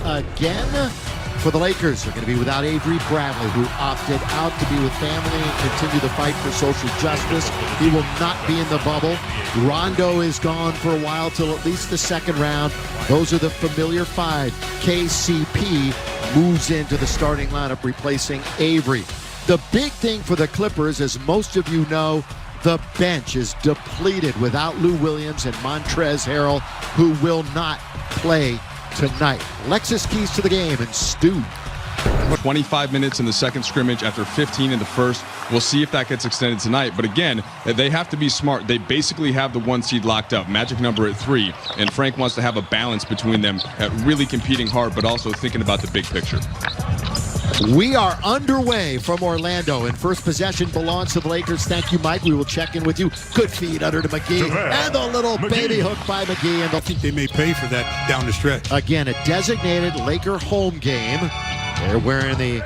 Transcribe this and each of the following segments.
again for the Lakers. They're going to be without Avery Bradley, who opted out to be with family and continue the fight for social justice. He will not be in the bubble. Rondo is gone for a while, till at least the second round. Those are the familiar five. KCP moves into the starting lineup, replacing Avery. The big thing for the Clippers, as most of you know, the bench is depleted without Lou Williams and Montrezl Harrell, who will not play tonight. Lexus keys to the game, and Stu. 25 minutes in the second scrimmage after 15 in the first. We'll see if that gets extended tonight. But again, they have to be smart. They basically have the 1 seed locked up, magic number at 3. And Frank wants to have a balance between them, at really competing hard, but also thinking about the big picture. We are underway from Orlando, and first possession belongs to the Lakers. Thank you, Mike. We will check in with you. Good feed under to McGee, and the little baby hook by McGee. And I think they may pay for that down the stretch. Again, a designated Laker home game. They're wearing the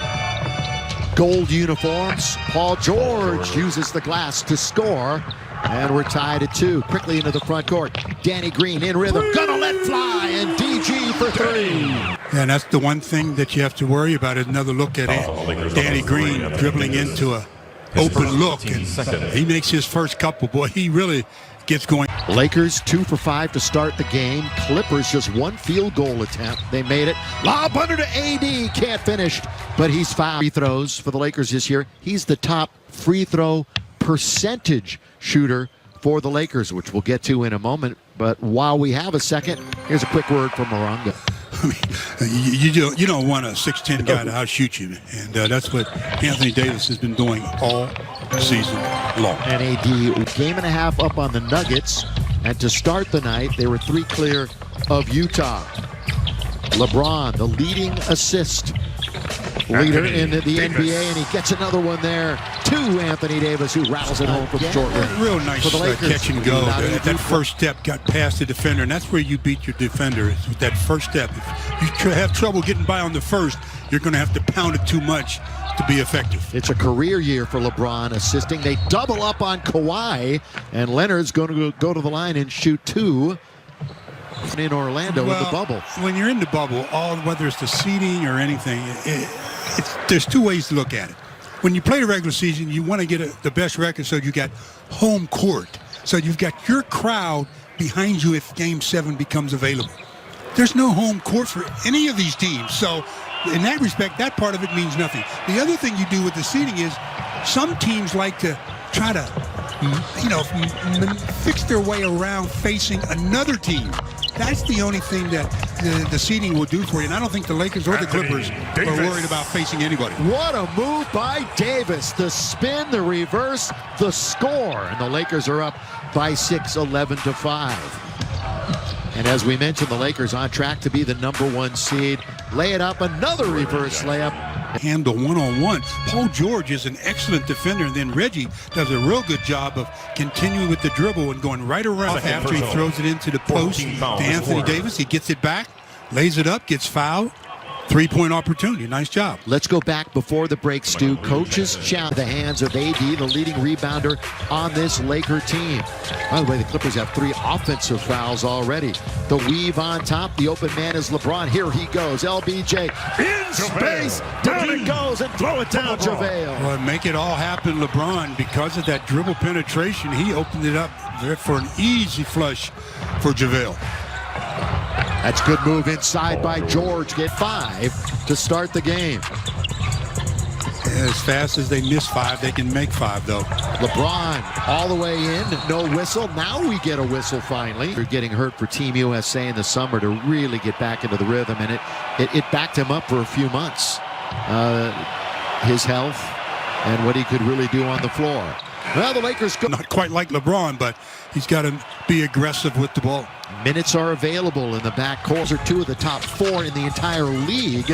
gold uniforms. Paul George uses the glass to score, and we're tied at 2. Quickly into the front court. Danny Green in rhythm, gonna let fly, and DG for 3. And that's the one thing that you have to worry about, is another look at Danny Green dribbling into a open look, and he makes his first couple. Boy, he really gets going. Lakers 2 for 5 to start the game. Clippers just 1 field goal attempt. They made it. Lob under to AD. Can't finish, but he's fouled. Free throws for the Lakers this year. He's the top free throw percentage shooter for the Lakers, which we'll get to in a moment. But while we have a second, here's a quick word from Moronga. I mean, you don't want a 6'10" guy to outshoot you, and that's what Anthony Davis has been doing all season long. And AD, game and a half up on the Nuggets, and to start the night, they were 3 clear of Utah. LeBron, the leading assist leader in the NBA, and he gets another one there to Anthony Davis, who rattles it home from short range. Real nice catch and go. That first step got past the defender, and that's where you beat your defender, is with that first step. If you have trouble getting by on the first, you're going to have to pound it too much to be effective. It's a career year for LeBron assisting. They double up on Kawhi, and Leonard's going to go to the line and shoot 2 in Orlando in the bubble. When you're in the bubble, whether it's the seeding or anything, there's 2 ways to look at it. When you play the regular season, you want to get the best record, so you got home court. So you've got your crowd behind you if Game 7 becomes available. There's no home court for any of these teams. So in that respect, that part of it means nothing. The other thing you do with the seeding is some teams like to try to, fix their way around facing another team. That's the only thing that the seeding will do for you. And I don't think the Lakers or the Clippers are worried about facing anybody. What a move by Davis. The spin, the reverse, the score. And the Lakers are up by 6, 11-5. And as we mentioned, the Lakers on track to be the #1 seed. Lay it up, another reverse layup. Handle one-on-one. Paul George is an excellent defender, and then Reggie does a real good job of continuing with the dribble and going right around after he throws it into the post to Anthony Davis. He gets it back, lays it up, gets fouled. 3-point opportunity. Nice job. Let's go back before the break, Stu. Coaches challenge the hands of AD, the leading rebounder on this Laker team. By the way, the Clippers have 3 offensive fouls already. The weave on top. The open man is LeBron. Here he goes. LBJ in space. Down it goes, and throw it down, JaVale. Well, make it all happen, LeBron. Because of that dribble penetration, he opened it up for an easy flush for JaVale. That's good move inside by George. Get 5 to start the game. As fast as they miss 5, they can make 5, though. LeBron all the way in. No whistle. Now we get a whistle finally. They're getting hurt for Team USA in the summer to really get back into the rhythm, and it backed him up for a few months. His health and what he could really do on the floor. Well, the Lakers go. Not quite like LeBron, but he's got to be aggressive with the ball. Minutes are available in the backcourt. Are 2 of the top 4 in the entire league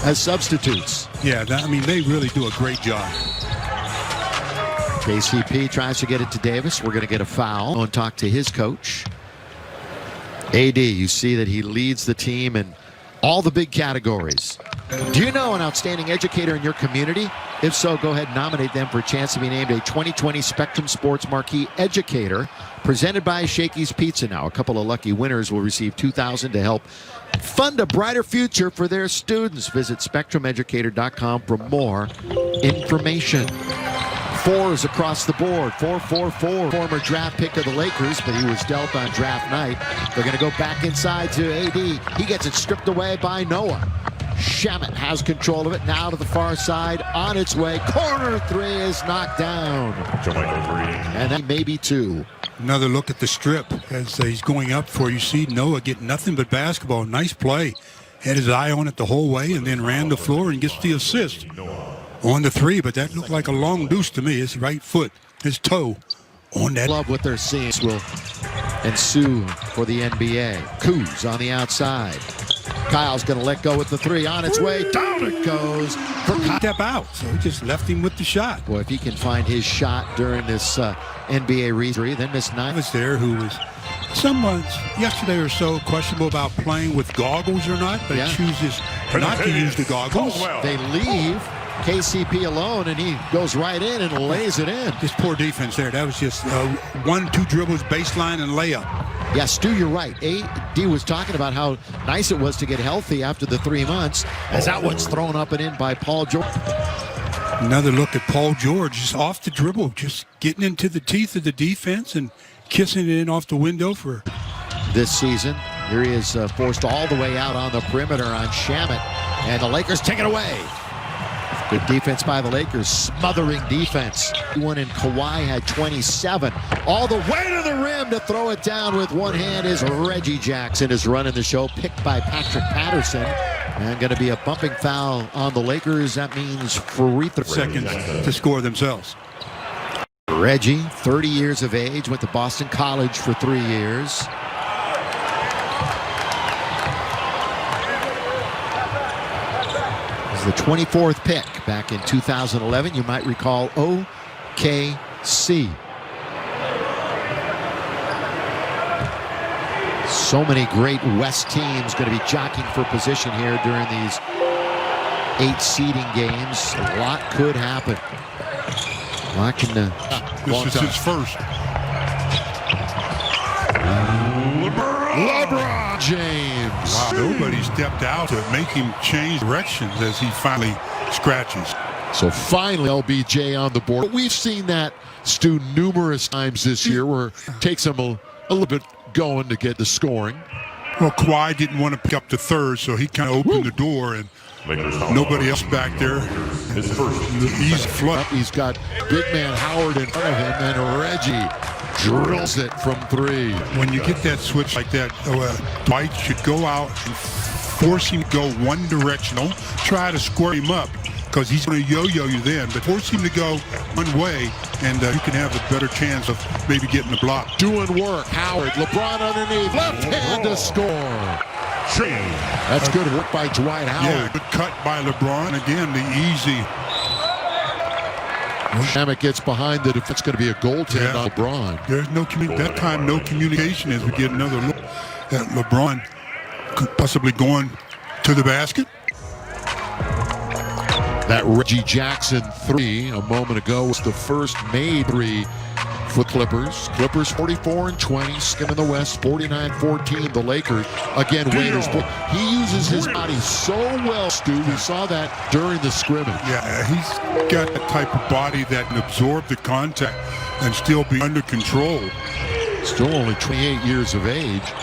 as substitutes. Yeah, they really do a great job. KCP tries to get it to Davis. We're going to get a foul. Go and talk to his coach. AD, you see that he leads the team in all the big categories. Do you know an outstanding educator in your community? If so, go ahead and nominate them for a chance to be named a 2020 Spectrum Sports Marquee Educator, presented by Shakey's Pizza. Now, a couple of lucky winners will receive $2,000 to help fund a brighter future for their students. Visit SpectrumEducator.com for more information. 4s across the board. 4-4-4. Former draft pick of the Lakers, but he was dealt on draft night. They're going to go back inside to AD. He gets it stripped away by Noah. Shamet has control of it. Now to the far side. On its way. Corner three is knocked down. And then maybe two. Another look at the strip as he's going up for, you see Noah get nothing but basketball. Nice play. Had his eye on it the whole way and then ran the floor and gets the assist on the three. But that looked like a long deuce to me. His right foot, his toe on that. Love what they're seeing will ensue for the NBA. Kuz on the outside. Kyle's going to let go with the three. On its way. Down it goes. Step out. So he just left him with the shot. Boy, if he can find his shot during this NBA re-3, then Miss Nine was there who was someone yesterday or so questionable about playing with goggles or not, but he chooses not to use the goggles. They leave KCP alone, and he goes right in and lays it in. Just poor defense there. That was just 1-2 dribbles, baseline, and layup. Yeah, Stu, you're right. AD was talking about how nice it was to get healthy after the 3 months, as that one's thrown up and in by Paul George. Another look at Paul George, just off the dribble, just getting into the teeth of the defense and kissing it in off the window for this season. Here he is forced all the way out on the perimeter on Shamet, and the Lakers take it away. Good defense by the Lakers, smothering defense. One and Kawhi had 27. All the way to the rim to throw it down with one hand is Reggie Jackson is running the show, picked by Patrick Patterson. And going to be a bumping foul on the Lakers. That means free throw. Seconds to score themselves. Reggie, 30 years of age, went to Boston College for 3 years. The 24th pick back in 2011. You might recall OKC. So many great West teams going to be jockeying for position here during these 8 seeding games. A lot could happen. This is his first. LeBron James. Wow, nobody stepped out to make him change directions as he finally scratches. So finally, LBJ on the board. But we've seen that, Stu, numerous times this year where it takes him a little bit going to get the scoring. Well, Kawhi didn't want to pick up the third, so he kind of opened the door, and nobody else back there. His first easy flood. He's got big man Howard in front of him, and Reggie drills it from 3. When you get that switch like that, Dwight should go out and force him to go one direction. Don't try to square him up, because he's going to yo-yo you then, but force him to go one way, and you can have a better chance of maybe getting the block. Doing work. Howard, LeBron underneath, left hand to score. That's good work by Dwight Howard. Yeah, good cut by LeBron. Again, the easy. Shamet gets behind it. If it's going to be a goaltend on LeBron. There's no that time, no communication as we get another look at LeBron possibly going to the basket. That Reggie Jackson 3 a moment ago was the first made 3 for Clippers. Clippers 44-20, skimming the West, 49-14. The Lakers, again, Waiters. He uses his body so well, Stu. We saw that during the scrimmage. Yeah, he's got that type of body that can absorb the contact and still be under control. Still only 28 years of age.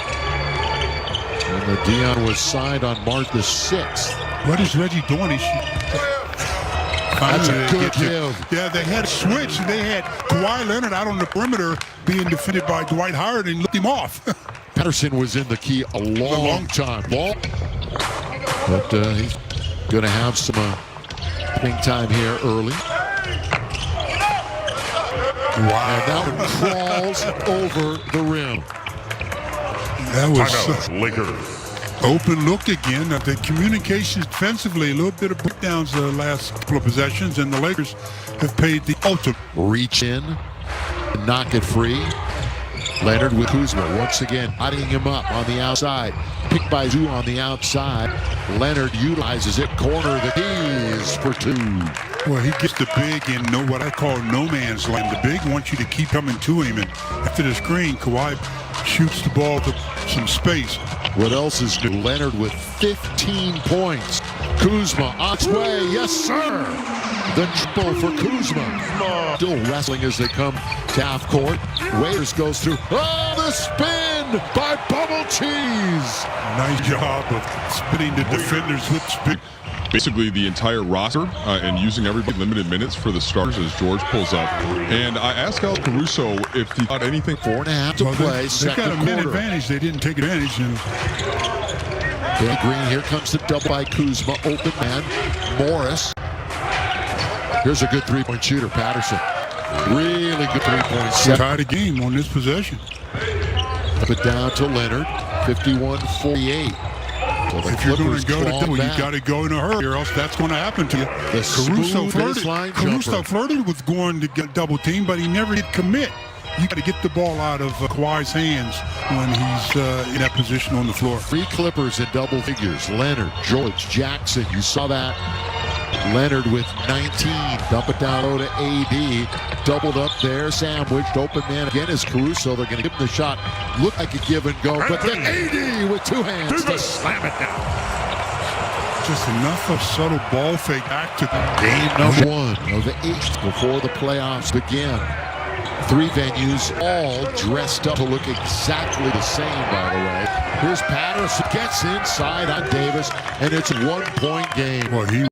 And the Dion was signed on March the 6th. What is Reggie doing? That's a good give. Yeah, they had a switch, and they had Kawhi Leonard out on the perimeter being defended by Dwight Howard and looked him off. Patterson was in the key a long time. But he's going to have some playing time here early. Wow. And that one crawls over the rim. That was Lakers. Open look again. The communications defensively, a little bit of breakdowns the last couple of possessions, and the Lakers have paid the ultimate. Reach in and knock it free. Leonard with Kuzma once again hotting him up on the outside. Picked by Zoo on the outside. Leonard utilizes it. Corner the keys for 2. Well, he gets the big in what I call no man's land. The big wants you to keep coming to him, and after the screen, Kawhi shoots the ball to some space. What else is new? Leonard with 15 points. Kuzma on its way. Yes, sir. The triple for Kuzma. Still wrestling as they come to half court. Waiters goes through. Oh, the spin by Bubble Cheese. Nice job of spinning the defenders with spin. Basically the entire roster and using everybody limited minutes for the starters as George pulls up. And I asked Al Caruso if he thought anything. 4.5 to play. They got a man advantage. They didn't take advantage. Billy Green, here comes the double by Kuzma. Open man, Morris. Here's a good three-point shooter, Patterson. Really good three-point shot. Tied a game on this possession. Put down to Leonard, 51-48. So if you're going to go to double, you got to go in a hurry, or else that's going to happen to you. Caruso flirted with going to get double team, but he never did commit. You got to get the ball out of Kawhi's hands when he's in that position on the floor. 3 Clippers in double figures. Leonard, George, Jackson. You saw that. Leonard with 19. Dump it down low to AD. Doubled up there. Sandwiched. Open man again is Caruso. They're going to give him the shot. Look like a give and go. But then AD with 2 hands to slam it down. Just enough of subtle ball fake back to game number 1 of the 8th before the playoffs begin. 3 venues all dressed up to look exactly the same, by the way. Here's Patterson, gets inside on Davis, and it's a 1-point game. Well, he